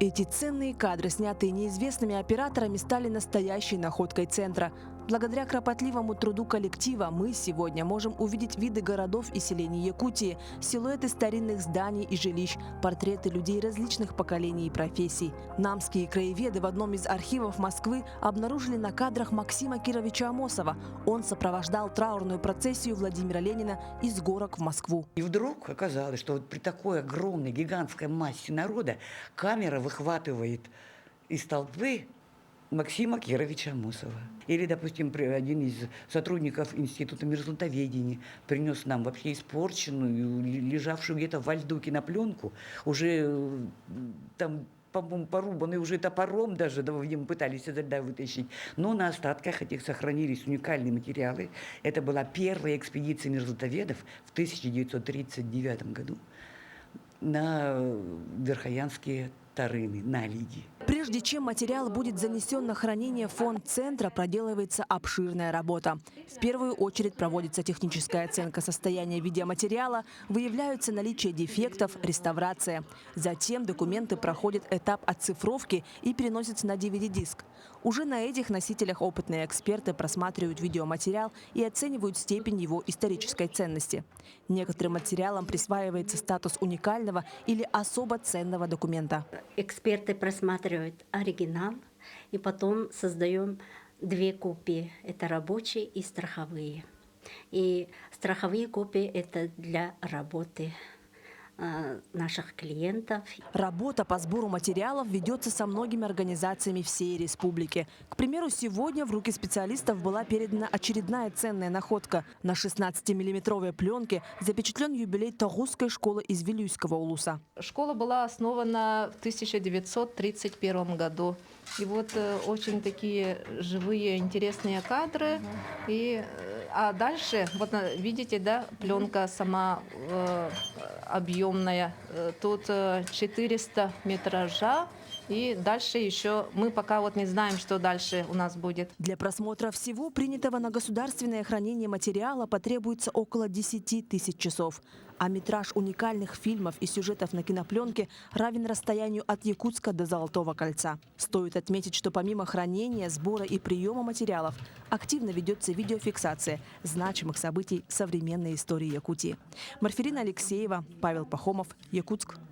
Эти ценные кадры, снятые неизвестными операторами, стали настоящей находкой центра. Благодаря кропотливому труду коллектива мы сегодня можем увидеть виды городов и селений Якутии, силуэты старинных зданий и жилищ, портреты людей различных поколений и профессий. Намские краеведы в одном из архивов Москвы обнаружили на кадрах Максима Кировича Амосова. Он сопровождал траурную процессию Владимира Ленина из горок в Москву. И вдруг оказалось, что вот при такой огромной, гигантской массе народа камера выхватывает из толпы Максима Кировича Амосова. Или, допустим, один из сотрудников Института мирзлатоведения принес нам вообще испорченную, лежавшую где-то во льду кинопленку, уже там, по-моему, порубанный уже топором даже, да, в нем пытались изо льда вытащить. Но на остатках этих сохранились уникальные материалы. Это была первая экспедиция мирзлатоведов в 1939 году на Верхоянские Тарыны, на Лиги. Прежде чем материал будет занесен на хранение в фонд центра, проделывается обширная работа. В первую очередь проводится техническая оценка состояния видеоматериала, выявляются наличие дефектов, реставрация. Затем документы проходят этап оцифровки и переносятся на DVD-диск. Уже на этих носителях опытные эксперты просматривают видеоматериал и оценивают степень его исторической ценности. Некоторым материалам присваивается статус уникального или особо ценного документа. Эксперты просматривают оригинал, и потом создаем две копии. Это рабочие и страховые. И страховые копии – это для работы наших клиентов. Работа по сбору материалов ведется со многими организациями всей республики. К примеру, сегодня в руки специалистов была передана очередная ценная находка. На 16-миллиметровой пленке запечатлен юбилей Тогусской школы из Вилюйского улуса. Школа была основана в 1931 году. И вот очень такие живые, интересные кадры. А дальше, вот видите, да, пленка сама объемная. Тут 400 метража. И дальше еще мы пока вот не знаем, что дальше у нас будет. Для просмотра всего принятого на государственное хранение материала потребуется около 10 тысяч часов. А метраж уникальных фильмов и сюжетов на кинопленке равен расстоянию от Якутска до Золотого кольца. Стоит отметить, что помимо хранения, сбора и приема материалов активно ведется видеофиксация значимых событий современной истории Якутии. Марферина Алексеева, Павел Пахомов, Якутск.